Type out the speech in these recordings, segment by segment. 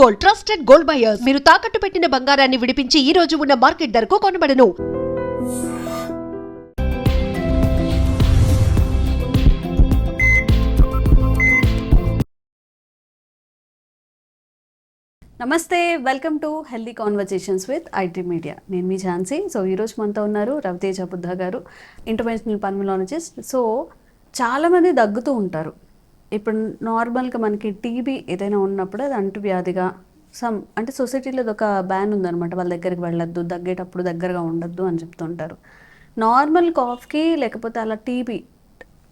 Gold, trusted gold buyers. మీరు తాకట్టు పెట్టిన బంగారాన్ని విడిపించి ఈ రోజు ఉన్న మార్కెట్ ధరకు కొనబడను. నమస్తే, welcome to healthy conversations with IT media. నేను మీ ఝాన్సీ. సో ఈరోజు మనతో ఉన్నారు రవితేజ బుద్ధ గారు, ఇంటర్వెన్షనల్ పల్మనాలజిస్ట్. సో చాలామంది దగ్గుతూ ఉంటారు. ఇప్పుడు నార్మల్గా మనకి టీబీ ఏదైనా ఉన్నప్పుడు అది అంటువ్యాధిగా అంటే సొసైటీలో ఒక బ్యాన్ ఉందన్నమాట, వాళ్ళ దగ్గరికి వెళ్ళొద్దు, దగ్గేటప్పుడు దగ్గరగా ఉండొద్దు అని చెప్తుంటారు. నార్మల్ కాఫ్కి లేకపోతే అలా టీబీ,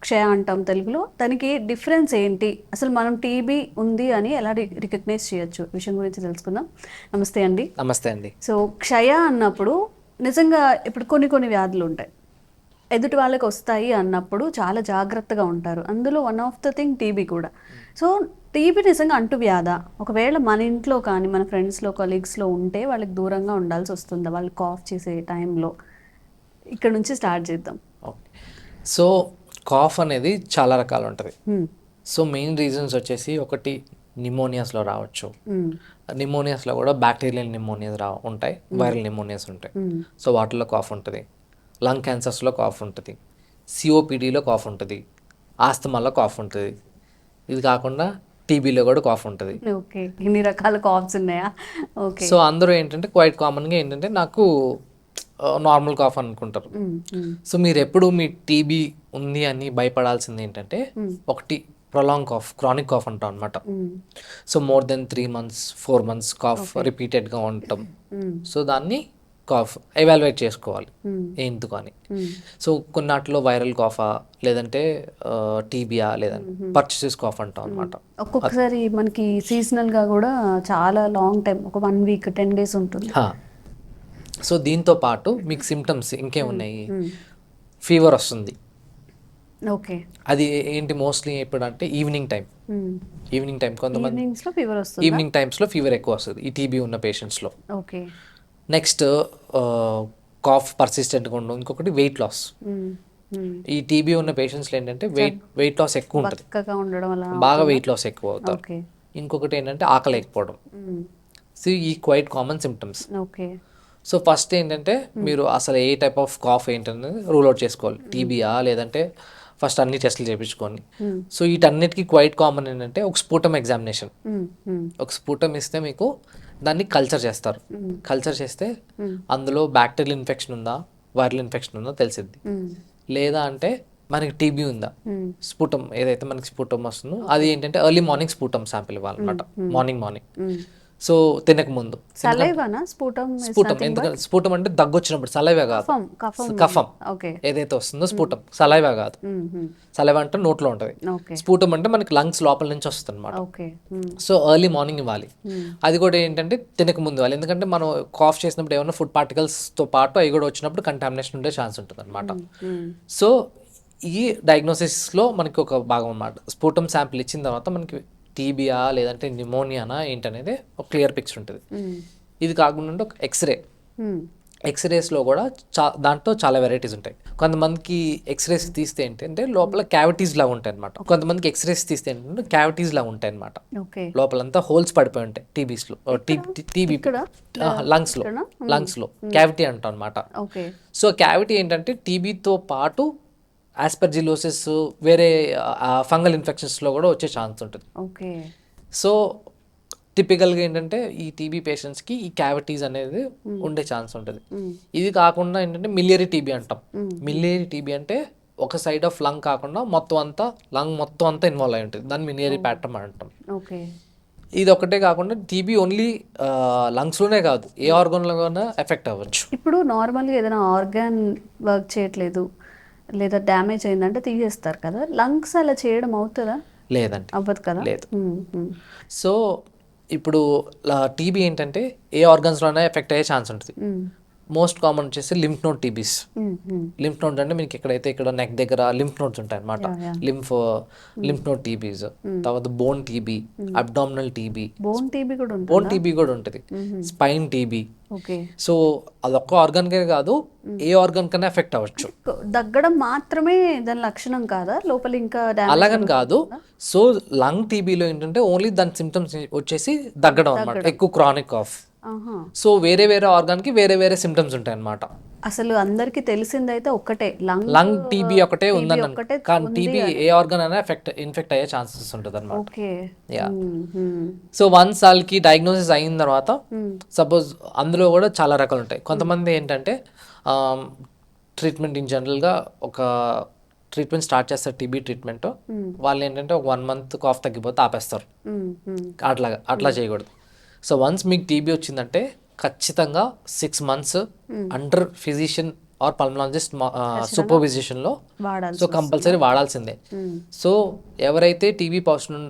క్షయ అంటాం తెలుగులో, దానికి డిఫరెన్స్ ఏంటి, అసలు మనం టీబీ ఉంది అని ఎలా రికగ్నైజ్ చేయొచ్చు, విషయం గురించి తెలుసుకుందాం. నమస్తే అండి. నమస్తే అండి. సో క్షయ అన్నప్పుడు నిజంగా ఇప్పుడు కొన్ని వ్యాధులు ఉంటాయి, ఎదుటి వాళ్ళకి వస్తాయి అన్నప్పుడు చాలా జాగ్రత్తగా ఉంటారు. అందులో one of the thing TB కూడా. సో టీబీ నిజంగా అంటువ్యాధా? ఒకవేళ మన ఇంట్లో కానీ మన ఫ్రెండ్స్లో కొలీగ్స్లో ఉంటే వాళ్ళకి దూరంగా ఉండాల్సి వస్తుందా వాళ్ళు కాఫ్ చేసే టైంలో? ఇక్కడ నుంచి స్టార్ట్ చేద్దాం. ఓకే, సో కాఫ్ అనేది చాలా రకాలు ఉంటుంది. సో మెయిన్ రీజన్స్ వచ్చేసి ఒకటి నిమోనియాస్లో రావచ్చు. నిమోనియాస్లో కూడా బ్యాక్టీరియల్ నిమోనియాస్ ఉంటాయి, వైరల్ నిమోనియాస్ ఉంటాయి. సో వాటిల్లో కాఫ్ ఉంటుంది. లంగ్ క్యాన్సర్స్లో కాఫ్ ఉంటుంది, సిఓపిడిలో కాఫ్ ఉంటుంది, ఆస్తమాలో కాఫ్ ఉంటుంది. ఇది కాకుండా టీబీలో కూడా కాఫ్ ఉంటుంది. ఓకే, ఇన్ని రకాల కాఫ్స్ ఉన్నాయా? ఓకే. సో అందరూ ఏంటంటే క్వైట్ కామన్గా ఏంటంటే నాకు నార్మల్ కాఫ్ అనుకుంటారు. సో మీరు ఎప్పుడు మీ టీబీ ఉంది అని భయపడాల్సింది ఏంటంటే, ఒకటి ప్రొలాంగ్ కాఫ్, క్రానిక్ కాఫ్ అంటాం అనమాట. So more than 3 months 4 months cough రిపీటెడ్గా ఉండటం. సో దాన్ని కాఫ్ ఎవాల్యుయేట్ చేసుకోవాలి ఎందుకు అని. సో కొన్నాటిలో వైరల్ కాఫా లేదంటే టీబీయా లేదంటే పర్చిసిస్ కాఫ్ అంటాం అనమాట. ఒక్కొక్కసారి మనకి సీజనల్గా కూడా చాలా లాంగ్ టైం, ఒక 1 week 10 days ఉంటుంది. సో దీంతో పాటు మీకు సిమ్టమ్స్ ఇంకేమున్నాయి, ఫీవర్ వస్తుంది. ఓకే, అది ఏంటి మోస్ట్లీ ఎప్పుడు అంటే ఈవినింగ్ టైం. కొంతమంది ఈవినింగ్ టైమ్స్లో ఫీవర్ ఎక్కువ వస్తుంది ఈ టీబీ ఉన్న పేషెంట్స్లో. ఓకే. నెక్స్ట్ కాఫ్ పర్సిస్టెంట్గా ఉండడం. ఇంకొకటి వెయిట్ లాస్. ఈ టీబీ ఉన్న పేషెంట్స్లో ఏంటంటే వెయిట్ లాస్ ఎక్కువ ఉంటుంది, బాగా వెయిట్ లాస్ ఎక్కువ అవుతారు. ఇంకొకటి ఏంటంటే ఆకలి లేకపోవడం. సో ఈ quite common symptoms. So first ఏంటంటే మీరు అసలు ఏ టైప్ ఆఫ్ కాఫ్ ఏంటనేది రూల్ అవుట్ చేసుకోవాలి. టీబీయా లేదంటే ఫస్ట్ అన్ని టెస్టులు చేయించుకోండి. సో వీటన్నిటికీ క్వైట్ కామన్ ఏంటంటే ఒక స్ఫూటం ఎగ్జామినేషన్. ఒక స్ఫూటం ఇస్తే మీకు దాన్ని కల్చర్ చేస్తారు. కల్చర్ చేస్తే అందులో బ్యాక్టీరియల్ ఇన్ఫెక్షన్ ఉందా, వైరల్ ఇన్ఫెక్షన్ ఉందా తెలిసిద్ది. లేదా అంటే మనకి టీబీ ఉందా. స్ఫూటం ఏదైతే మనకి స్ఫూటం వస్తుందో అది ఏంటంటే ఎర్లీ మార్నింగ్ స్ఫూటం శాంపిల్ ఇవ్వాలన్నమాట. మార్నింగ్ సో తినక ముందు స్ఫూటం. ఎందుకంటే స్ఫూటం అంటే దగ్గు వచ్చినప్పుడు, సలైవా కాదు, కఫం ఏదైతే వస్తుందో స్ఫూటం, సలైవా కాదు. సలైవా అంటే నోట్లో ఉంటుంది, స్ఫూటం అంటే మనకి లంగ్స్ లోపల నుంచి వస్తుంది అనమాట. సో ఎర్లీ మార్నింగ్ ఇవ్వాలి. అది కూడా ఏంటంటే తినక ముందు ఇవ్వాలి. ఎందుకంటే మనం కాఫ్ చేసినప్పుడు ఏమైనా ఫుడ్ పార్టికల్స్తో పాటు అవి కూడా వచ్చినప్పుడు కంటామినేషన్ ఉండే ఛాన్స్ ఉంటుంది అనమాట. సో ఈ డయాగ్నోసిస్లో మనకి ఒక భాగం అన్నమాట. స్ఫూటం శాంపిల్ ఇచ్చిన తర్వాత మనకి టీబీయా లేదంటే నిమోనియానా ఏంటనేది ఒక క్లియర్ పిక్చర్ ఉంటుంది. ఇది కాకుండా ఒక ఎక్స్రేస్లో కూడా దాంట్లో చాలా వెరైటీస్ ఉంటాయి. కొంతమందికి ఎక్స్రేస్ తీస్తే ఏంటంటే లోపల క్యావిటీస్ లాగా ఉంటాయి అనమాట. కొంతమందికి ఎక్స్రేస్ తీస్తే ఏంటంటే క్యావిటీస్ లాగా ఉంటాయి అనమాట. లోపలంతా హోల్స్ పడిపోయి ఉంటాయి. టీబీ లంగ్స్లో క్యావిటీ అంటాం అనమాట. సో క్యావిటీ ఏంటంటే టీబీతో పాటు ఆస్పర్జిలోసిస్, వేరే ఫంగల్ ఇన్ఫెక్షన్స్లో కూడా వచ్చే ఛాన్స్ ఉంటుంది. సో టిపికల్గా ఏంటంటే ఈ టీబీ పేషెంట్స్కి ఈ క్యావిటీస్ అనేది ఉండే ఛాన్స్ ఉంటుంది. ఇది కాకుండా ఏంటంటే మిలియరీ టీబీ అంటాం. మిలియరీ టీబీ అంటే ఒక సైడ్ ఆఫ్ లంగ్ కాకుండా లంగ్ మొత్తం అంతా ఇన్వాల్వ్ అయి ఉంటుంది. దాన్ని మిలియరీ ప్యాటర్న్ అంటాం. ఇది ఒకటే కాకుండా టీబీ ఓన్లీ లంగ్స్లోనే కాదు, ఏ ఆర్గన్లో కూడా ఎఫెక్ట్ అవ్వచ్చు. ఇప్పుడు నార్మల్గా ఏదైనా ఆర్గాన్ వర్క్ చేయట్లేదు లేదా డ్యామేజ్ అయిందంటే తీసేస్తారు కదా, లంగ్స్ అలా చేయడం అవుతుందా? లేదండి, అవ్వదు కదా. లేదు. సో ఇప్పుడు టీబీ ఏంటంటే ఏ ఆర్గన్స్లోనే ఎఫెక్ట్ అయ్యే ఛాన్స్ ఉంటుంది. మోస్ట్ కామన్ వచ్చేసి లింఫ్ నోడ్ టీబీస్. లింఫ్ నోడ్ అంటే మీకు ఎక్కడైతే ఇక్కడ నెక్ దగ్గర లింఫ్ నోడ్స్ ఉంటాయి అన్నమాట. లింఫ్ నోడ్ టీబీస్, తర్వాత bone TB, abdominal TB, bone TB కూడా ఉంటుంది. బోన్ టీబీ కూడా ఉంటుంది, స్పైన్ టీబీ. ఓకే. సో అదొక్క ఆర్గాన్కే కాదు, ఏ ఆర్గాన్ కన్నా ఎఫెక్ట్ అవ్వచ్చు. దగ్గడం మాత్రమే దాని లక్షణం కాదా, లోపల ఇంకా damage అలాగని కాదు. సో లంగ్ టీబీలో ఏంటంటే ఓన్లీ దాని సిమ్టమ్స్ వచ్చేసి దగ్గడం అనమాట, ఎక్కువ క్రానిక్ కాఫ్. ఆహా. సో వేరే వేరే ఆర్గాన్ కి వేరే వేరే సిమ్టమ్స్ ఉంటాయి అన్నమాట. అసలు అందరికి తెలిసిందైతే ఒక్కటే లంగ్ టీబీ ఒకటే ఉందని కానీ టీబీ ఏ ఆర్గాన్ అయినా ఇన్ఫెక్ట్ అయ్యే ఛాన్సెస్ ఉంటుంది అనమాట. ఓకే. సో వన్స్ వాళ్ళకి డయాగ్నోసిస్ అయిన తర్వాత సపోజ్ అందులో కూడా చాలా రకాలు ఉంటాయి. కొంతమంది ఏంటంటే ట్రీట్మెంట్ ఇన్ జనరల్గా ఒక ట్రీట్మెంట్ స్టార్ట్ చేస్తారు, టీబీ ట్రీట్మెంట్. వాళ్ళు ఏంటంటే ఒక 1 month కాఫ్ తగ్గిపోతే ఆపేస్తారు. అట్లా చేయకూడదు. సో వన్స్ మీకు టీబీ వచ్చిందంటే ఖచ్చితంగా 6 months under physician or pulmonologist సూపర్విజేషన్లో సో కంపల్సరీ వాడాల్సిందే. సో ఎవరైతే టీబీ పాజిటివ్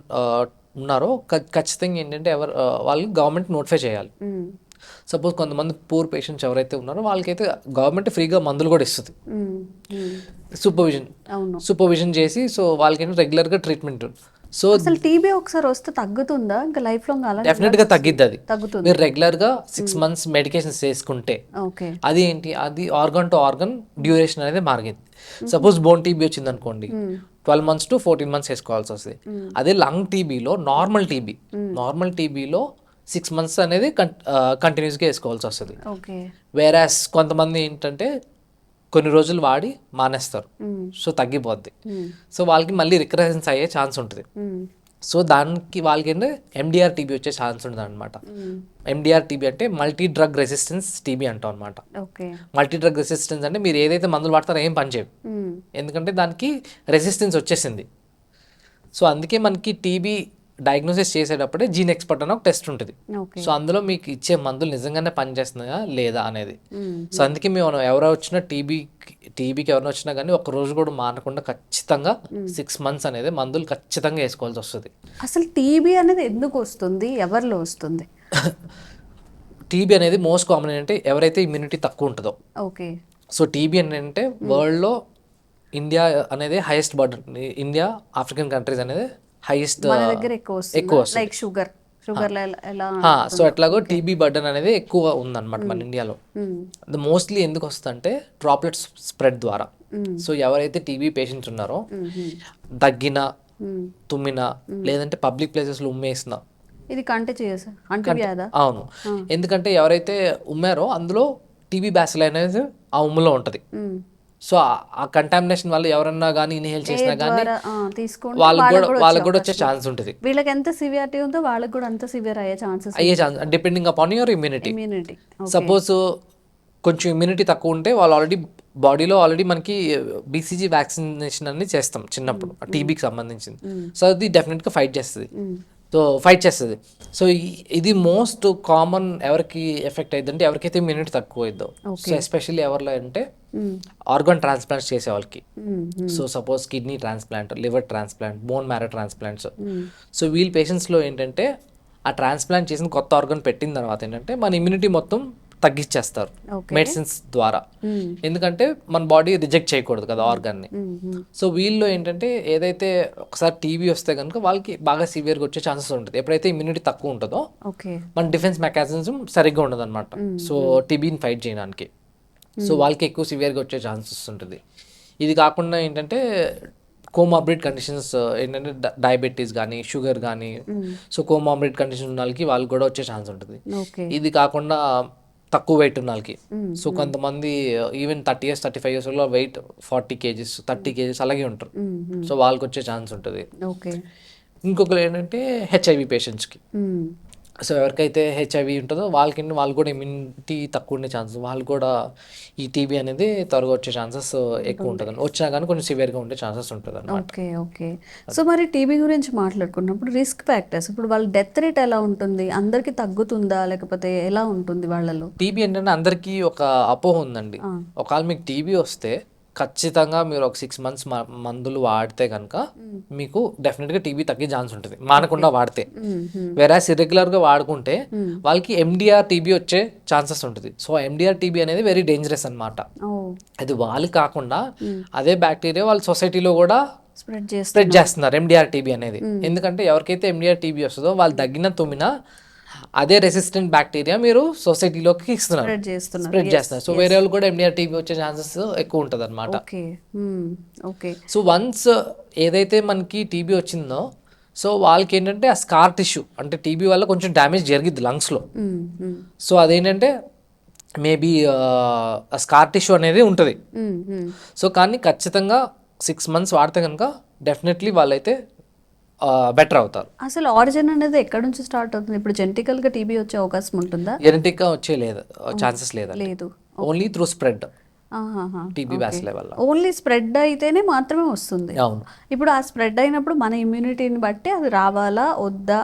ఉన్నారో ఖచ్చితంగా ఏంటంటే వాళ్ళు గవర్నమెంట్ నోటిఫై చేయాలి. సపోజ్ కొంతమంది పూర్ పేషెంట్స్ ఎవరైతే ఉన్నారో వాళ్ళకైతే గవర్నమెంట్ ఫ్రీగా మందులు కూడా ఇస్తుంది, సూపర్విజన్ చేసి. సో వాళ్ళకి రెగ్యులర్గా ట్రీట్మెంట్. సో అసలు టీబీ ఒకసారి వస్తే తగ్గుతుందా ఇంకా లైఫ్ లాంగ్? అలా డెఫినెట్ గా తగ్గిద్ది. అది తగ్గుతుంది మీరు రెగ్యులర్ గా 6 months మెడికేషన్స్ వేసుకుంటే. అది ఏంటి, అది ఆర్గన్ టు ఆర్గన్ డ్యూరేషన్ అనేది మారింది. సపోజ్ బోన్ టీబీ వచ్చింది అనుకోండి, 12 months to 14 months వేసుకోవాల్సి వస్తుంది. అదే లంగ్ టీబీలో నార్మల్ టీబీలో 6 months అనేది కంటిన్యూస్గా వేసుకోవాల్సి వస్తుంది. వేరాస్ కొంతమంది ఏంటంటే కొన్ని రోజులు వాడి మానేస్తారు, సో తగ్గిపోద్ది. సో వాళ్ళకి మళ్ళీ రికరెన్స్ అయ్యే ఛాన్స్ ఉంటుంది. సో దానికి వాళ్ళకి ఏంటంటే ఎండిఆర్ టీబీ వచ్చే ఛాన్స్ ఉంటుంది అనమాట. ఎండిఆర్ టీబీ అంటే మల్టీ డ్రగ్ రెసిస్టెన్స్ టీబీ అంటాం అనమాట. మల్టీ డ్రగ్ రెసిస్టెన్స్ అంటే మీరు ఏదైతే మందులు వాడతారో ఏం పని చేయవు, ఎందుకంటే దానికి రెసిస్టెన్స్ వచ్చేసింది. సో అందుకే మనకి టీబీ డయాగ్నోసిస్ చేసేటప్పుడే జీన్ ఎక్స్పర్ట్ అని ఒక టెస్ట్ ఉంటుంది. సో అందులో మీకు ఇచ్చే మందులు నిజంగానే పనిచేస్తున్నాయా లేదా అనేది. సో అందుకే మేము ఎవరో వచ్చినా టీబీకి ఎవరైనా వచ్చినా కానీ ఒక రోజు కూడా మానకుండా ఖచ్చితంగా 6 months అనేది మందులు ఖచ్చితంగా వేసుకోవాల్సి వస్తుంది. అసలు టీబీ అనేది ఎందుకు వస్తుంది, ఎవరిలో వస్తుంది? టీబీ అనేది మోస్ట్ కామన్ ఏంటంటే ఎవరైతే ఇమ్యూనిటీ తక్కువ ఉంటుందో. ఓకే. సో టీబీ ఏంటంటే వరల్డ్లో ఇండియా అనేది highest burden. India, African countries అనేది హైయెస్ట్ ఎక్కువ లైక్ షుగర్ ఎలా. సో ఎట్లాగో టీబీ బర్డన్ అనేది ఎక్కువ ఉందన్నమాట మన ఇండియాలో. మోస్ట్లీ ఎందుకు వస్తుందంటే డ్రాప్లెట్స్ స్ప్రెడ్ ద్వారా. సో ఎవరైతే టీబీ పేషెంట్స్ ఉన్నారో దగ్గిన, తుమ్మిన, లేదంటే పబ్లిక్ ప్లేసెస్ లో ఉమ్మేసిన, ఇది అవును. ఎందుకంటే ఎవరైతే ఉమ్మారో అందులో టీబీ బ్యాసిల్ అనేది ఆ ఉమ్ములో ఉంటది. సో ఆ కంటామినేషన్ వల్ల ఎవరన్నా కానీ ఇన్హేల్ చేసినా కానీ వాళ్ళకి కూడా వచ్చే ఛాన్స్ ఉంటుంది. వీళ్ళకి ఎంత సివియారిటీ ఉందో వాళ్ళకి కూడా అంత సివియర్ అయ్యే chance depending upon your immunity. Suppose కొంచెం ఇమ్యూనిటీ తక్కువ ఉంటే వాళ్ళు బాడీలో ఆల్రెడీ మనకి బీసీజీ వ్యాక్సినేషన్ అన్ని చేస్తాం చిన్నప్పుడు టీబీకి సంబంధించింది. సో అది డెఫినెట్గా ఫైట్ చేస్తుంది. సో ఇది మోస్ట్ కామన్ ఎవరికి ఎఫెక్ట్ అయ్యిందంటే ఎవరికైతే ఇమ్యూనిటీ తక్కువ అయిద్దో. సో ఎస్పెషల్లీ ఎవరిలో అంటే ఆర్గాన్ ట్రాన్స్ప్లాంట్స్ చేసే వాళ్ళకి. So suppose kidney transplant, liver transplant, bone marrow transplants. So వీళ్ళ పేషెంట్స్లో ఏంటంటే ఆ ట్రాన్స్ప్లాంట్ చేసిన కొత్త ఆర్గాన్ పెట్టిన తర్వాత ఏంటంటే మన ఇమ్యూనిటీ మొత్తం తగ్గించేస్తారు మెడిసిన్స్ ద్వారా. ఎందుకంటే మన బాడీ రిజెక్ట్ చేయకూడదు కదా ఆర్గాన్ని. సో వీళ్ళు ఏంటంటే ఏదైతే ఒకసారి టీబీ వస్తే కనుక వాళ్ళకి బాగా సివియర్గా వచ్చే ఛాన్సెస్ ఉంటుంది. ఎప్పుడైతే ఇమ్యూనిటీ తక్కువ ఉంటుందో మన డిఫెన్స్ మెకానిజం సరిగ్గా ఉండదు అనమాట. సో టీబీని ఫైట్ చేయడానికి. సో వాళ్ళకి ఎక్కువ సివియర్గా వచ్చే ఛాన్సెస్ ఉంటుంది. ఇది కాకుండా ఏంటంటే కోమార్బిడ్ కండిషన్స్ ఏంటంటే డయాబెటీస్ కానీ, షుగర్ కానీ, సో కోమార్బిడ్ కండిషన్ ఉన్న వాళ్ళకి వాళ్ళకి కూడా వచ్చే ఛాన్స్ ఉంటుంది. ఇది కాకుండా తక్కువ వెయిట్ ఉన్న వాళ్ళకి. సో కొంతమంది ఈవెన్ 30 years 35 years లో వెయిట్ 40 kgs 30 kgs అలాగే ఉంటారు. సో వాళ్ళకి వచ్చే ఛాన్స్ ఉంటుంది. ఇంకొకరు ఏంటంటే హెచ్ఐవి పేషెంట్స్కి. సో ఎవరికైతే హెచ్ఐవి ఉంటుందో వాళ్ళు కూడా ఇమ్యూనిటీ తక్కువ ఉండే ఛాన్సెస్, వాళ్ళు కూడా ఈ టీబీ అనేది త్వరగా వచ్చే ఛాన్సెస్ ఎక్కువ ఉంటుంది. వచ్చినా కానీ కొంచెం సివియర్గా ఉండే ఛాన్సెస్ ఉంటుంది అన్నమాట. ఓకే. సో మరి టీబీ గురించి మాట్లాడుకున్నప్పుడు రిస్క్ ఫ్యాక్టర్స్, ఇప్పుడు వాళ్ళ డెత్ రేట్ ఎలా ఉంటుంది, అందరికి తగ్గుతుందా లేకపోతే ఎలా ఉంటుంది వాళ్ళలో? టీబీ ఏంటంటే అందరికీ ఒక అపోహ ఉందండి. ఒకవేళ మీకు టీబీ వస్తే ఖచ్చితంగా మీరు ఒక 6 months మందులు వాడితే కనుక మీకు డెఫినెట్గా టీబీ తగ్గే ఛాన్స్ ఉంటుంది మానకుండా వాడితే. వెరాస్ ఇర్రెగ్యులర్గా వాడుకుంటే వాళ్ళకి ఎండిఆర్ టీబీ వచ్చే ఛాన్సెస్ ఉంటుంది. సో ఎండిఆర్ టీబీ అనేది వెరీ డేంజరస్ అనమాట. అది వాళ్ళు కాకుండా అదే బ్యాక్టీరియా వాళ్ళ సొసైటీలో కూడా స్ప్రెడ్ చేస్తున్నారు ఎండిఆర్ టీబీ అనేది. ఎందుకంటే ఎవరికైతే ఎండిఆర్ టీబీ వస్తుందో వాళ్ళు దగ్గిన తుమ్మినా అదే రెసిస్టెంట్ బ్యాక్టీరియా మీరు సొసైటీలోకి ఇస్తున్నారు, స్ప్రెడ్ చేస్తున్నారు. సో వేరే వాళ్ళు కూడా ఎండిఆర్ టీబీ వచ్చే ఛాన్సెస్ ఎక్కువ ఉంటుంది అనమాట. సో వన్స్ ఏదైతే మనకి టీబీ వచ్చిందో సో వాళ్ళకి ఏంటంటే ఆ స్కార్ టిష్యూ అంటే టీబీ వల్ల కొంచెం డ్యామేజ్ జరిగిద్ది లంగ్స్లో. సో అదేంటంటే మేబీ ఆ స్కార్ టిష్యూ అనేది ఉంటుంది. సో కానీ ఖచ్చితంగా 6 months వాడితే కనుక డెఫినెట్లీ వాళ్ళైతే బెటర్ అవుతారు. అసలు ఆరిజిన్ అనేది ఎక్కడ నుంచి స్టార్ట్ అవుతుంది? ఇప్పుడు జెనెటికల్ గా టీబీ వచ్చే అవకాశం ఉంటుందా? జెనెటిక్ గా వచ్చే లేదు, ఛాన్సెస్ లేదు. ఓన్లీ త్రూ స్ప్రెడ్ టీబీ బ్యాసిల్లీ వల్ల. ఓన్లీ స్ప్రెడ్ అయితేనే మాత్రమే వస్తుంది. అవును. ఇప్పుడు ఆ స్ప్రెడ్ అయినప్పుడు మన ఇమ్యూనిటీని బట్టి అది రావాలా వద్దా,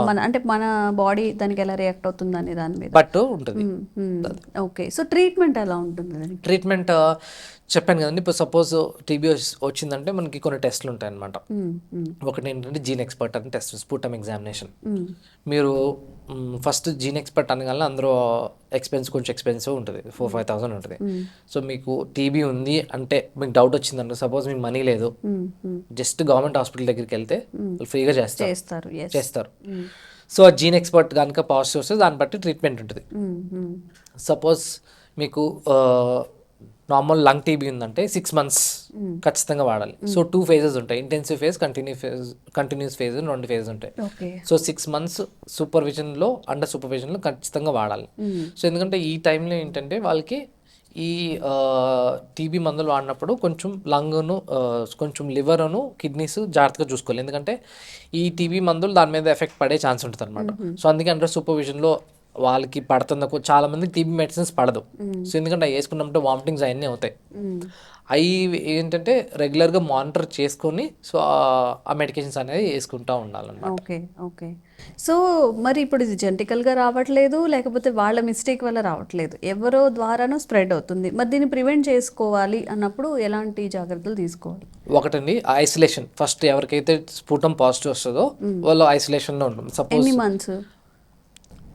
మన అంటే మన బాడీ దానికి ఎలా రియాక్ట్ అవుతుంది అనే దాని మీద బట్ ఉంటుంది. ఓకే. సో ట్రీట్మెంట్ ఎలా ఉంటుంది? ట్రీట్మెంట్ చెప్పాను కదండి. ఇప్పుడు సపోజ్ టీబీ వచ్చిందంటే మనకి కొన్ని టెస్ట్లు ఉంటాయి అనమాట. ఒకటి ఏంటంటే జీన్ ఎక్స్పర్ట్ అని టెస్ట్, స్పుటమ్ ఎగ్జామినేషన్. మీరు ఫస్ట్ జీన్ ఎక్స్పర్ట్ అనగానే అందరూ కొంచెం ఎక్స్పెన్సివ్ ఉంటుంది, 4-5,000 ఉంటుంది. సో మీకు టీబీ ఉంది అంటే మీకు డౌట్ వచ్చిందంటే సపోజ్ మీకు మనీ లేదు, జస్ట్ గవర్నమెంట్ హాస్పిటల్ దగ్గరికి వెళ్తే ఫ్రీగా చేస్తారు. సో ఆ జీన్ ఎక్స్పర్ట్ కనుక పాజిటివ్ వస్తే దాన్ని బట్టి ట్రీట్మెంట్ ఉంటుంది. సపోజ్ మీకు నార్మల్ లంగ్ టీబీ ఉందంటే 6 months ఖచ్చితంగా వాడాలి. సో 2 phases ఉంటాయి, intensive phase, continuous phase, 2 phases ఉంటాయి. సో 6 months సూపర్విజన్లో అండర్ సూపర్విజన్లో ఖచ్చితంగా వాడాలి. సో ఎందుకంటే ఈ టైంలో ఏంటంటే వాళ్ళకి ఈ టీబీ మందులు వాడినప్పుడు కొంచెం లంగ్ను, కొంచెం లివర్ను, కిడ్నీస్ జాగ్రత్తగా చూసుకోవాలి. ఎందుకంటే ఈ టీబీ మందులు దాని మీద ఎఫెక్ట్ పడే ఛాన్స్ ఉంటుంది అనమాట. సో అందుకే అండర్ సూపర్విజన్లో వాళ్ళకి పడుతుంది. చాలా మందికి టీబీ మెడిసిన్స్ పడదు. సో ఎందుకంటే అవి వేసుకున్నప్పుడు వామిటింగ్స్ అవన్నీ అవుతాయి. అవి ఏంటంటే రెగ్యులర్గా మానిటర్ చేసుకొని సో ఆ మెడికేషన్స్ అనేది వేసుకుంటూ ఉండాలన్నమాట. ఓకే. సో మరి ఇప్పుడు ఇది జెనెటికల్గా రావట్లేదు, లేకపోతే వాళ్ళ మిస్టేక్ వల్ల రావట్లేదు, ఎవరో ద్వారానో స్ప్రెడ్ అవుతుంది. మరి దీన్ని ప్రివెంట్ చేసుకోవాలి అన్నప్పుడు ఎలాంటి జాగ్రత్తలు తీసుకోవాలి? ఒకటండి ఐసోలేషన్. ఫస్ట్ ఎవరికైతే స్పుటమ్ పాజిటివ్ వస్తుందో వాళ్ళు ఐసోలేషన్లో ఉంటుంది. సపోజ్ ఎన్ని మంత్స్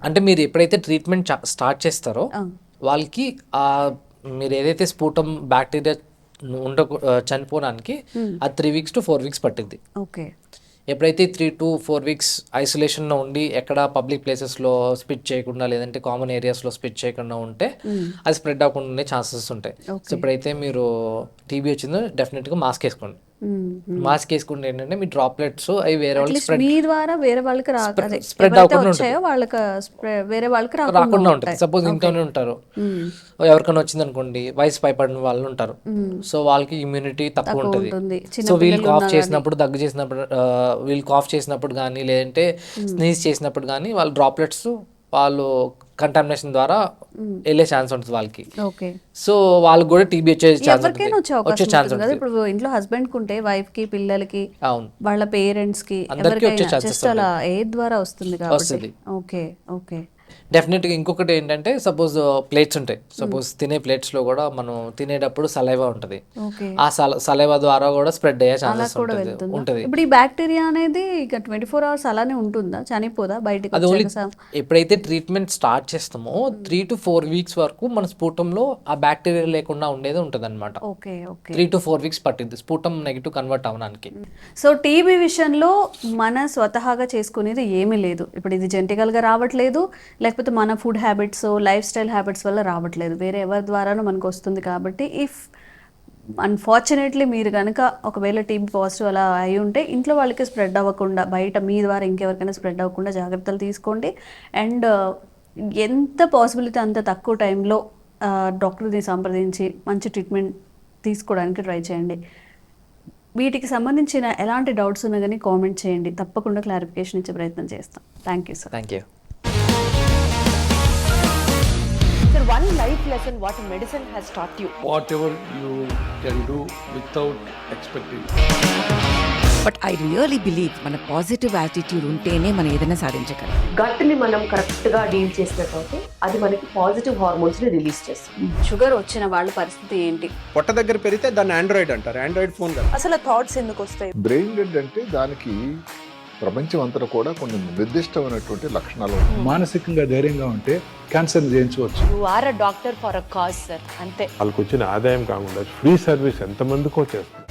అంటే మీరు ఎప్పుడైతే ట్రీట్మెంట్ స్టార్ట్ చేస్తారో వాళ్ళకి మీరు ఏదైతే స్పుటమ్ బ్యాక్టీరియా చనిపోవడానికి అది 3 weeks to 4 weeks పట్టింది. ఓకే. ఎప్పుడైతే 3 to 4 weeks ఐసోలేషన్లో ఉండి ఎక్కడ పబ్లిక్ ప్లేసెస్లో స్పిట్ చేయకుండా లేదంటే కామన్ ఏరియాస్లో స్పిట్ చేయకుండా ఉంటే అది స్ప్రెడ్ అవ్వకుండా ఉండే ఛాన్సెస్ ఉంటాయి. సో ఎప్పుడైతే మీరు టీబీ వచ్చిందో డెఫినెట్గా మాస్క్ వేసుకోండి. మాస్క్ వేసుకుంటే ఏంటంటే మీ డ్రాప్లెట్స్ అవి వేరే వాళ్ళకి స్ప్రెడ్ రాకుండా ఉంటాయి. సపోజ్ ఇంట్లోనే ఉంటారు, ఎవరికైనా వచ్చింది అనుకోండి, వయసు పైపడిన వాళ్ళు ఉంటారు, సో వాళ్ళకి ఇమ్యూనిటీ తక్కువ ఉంటుంది. సో వీళ్ళు కాఫ్ చేసినప్పుడు, దగ్గు చేసినప్పుడు, వీళ్ళు కాఫ్ చేసినప్పుడు కానీ లేదంటే స్నీజ్ చేసినప్పుడు కానీ వాళ్ళ డ్రాప్లెట్స్ వాళ్ళు కంటామినేషన్ ద్వారా వెళ్ళే ఛాన్స్ ఉంటుంది వాళ్ళకి. సో వాళ్ళకి కూడా టీబీ వచ్చే ఛాన్స్ ఉంటుంది. ఇప్పుడు ఇంట్లో హస్బెండ్ కుంటే వైఫ్ కి, పిల్లలకి, వాళ్ళ పేరెంట్స్ కి, అలా ఏ ద్వారా వస్తుంది కాబట్టి. ఓకే. డెఫినెట్గా ఇంకొకటి ఏంటంటే సపోజ్ ప్లేట్స్ ఉంటాయి, సపోజ్ తినే ప్లేట్స్లో కూడా మనం తినేటప్పుడు సలైవా ఉంటుంది, ఆ సలైవా ద్వారా కూడా స్ప్రెడ్ అయ్యే ఛాన్సెస్ ఉంటుంది. ఇప్పుడు ఈ బ్యాక్టీరియా అనేది ఇక 24 hours అలానే ఉంటుందా, చనిపోదా బయటకు? అది ఓన్లీ ఎప్పుడైతే ట్రీట్మెంట్ స్టార్ట్ చేస్తామో 3 to 4 weeks వరకు మన స్పుటంలో ఆ బ్యాక్టీరియా లేకుండా ఉండేది ఉంటుంది అనమాట. 3 to 4 weeks పట్టింది స్పుటం నెగిటివ్ కన్వర్ట్ అవ్వడానికి. సో టీబీ విషయంలో మన స్వతహాగా చేసుకునేది ఏమీ లేదు. ఇప్పుడు ఇది జెనెటికల్గా రావట్లేదు, లేకపోతే మన food habits, life style habits వల్ల రావట్లేదు, వేరే ఎవరి ద్వారానో మనకు వస్తుంది. కాబట్టి ఇఫ్ అన్ఫార్చునేట్లీ మీరు కనుక ఒకవేళ టీబీ పాజిటివ్ అలా అయి ఉంటే ఇంట్లో వాళ్ళకి స్ప్రెడ్ అవ్వకుండా, బయట మీ ద్వారా ఇంకెవరికైనా స్ప్రెడ్ అవ్వకుండా జాగ్రత్తలు తీసుకోండి. అండ్ ఎంత పాసిబిలిటీ అంత తక్కువ టైంలో డాక్టర్ని సంప్రదించి మంచి ట్రీట్మెంట్ తీసుకోవడానికి ట్రై చేయండి. వీటికి సంబంధించిన ఎలాంటి డౌట్స్ ఉన్నా కానీ కామెంట్ చేయండి, తప్పకుండా క్లారిఫికేషన్ ఇచ్చే ప్రయత్నం చేస్తాం. Thank you sir. Thank you. Sir, one life lesson what medicine has taught you. Whatever you can do without expecting. But I really believe మన పాజిటివ్ యాటిట్యూడ్ ఉంటేనే మనం ఏదైనా సాధించగలం. గట్ని మనం కరెక్ట్గా డీల్ చేసినట్లయితే అది మనకి పాజిటివ్ హార్మోన్స్ని రిలీజ్ చేస్తుంది. షుగర్ వచ్చిన వాళ్ళ పరిస్థితి ఏంటి? పొట్ట దగ్గర పెరిగితే దాన్ని ఆండ్రాయిడ్ అంటారు, ఆండ్రాయిడ్ ఫోన్ కదా. అసలు థాట్స్ ఎందుకు వస్తాయి? బ్రెయిన్ డెడ్ అంటే దానికి ప్రపంచం అంతా కూడా కొన్ని నిర్దిష్టమైనటువంటి లక్షణాలు ఉంటాయి. మానసికంగా ధైర్యంగా ఉంటే క్యాన్సర్ జయించవచ్చు. You are a doctor for a cause sir, అంతే. వాళ్ళకి వచ్చిన ఆదాయం కాకుండా ఫ్రీ సర్వీస్ ఎంతమందికో చేస్తుంది.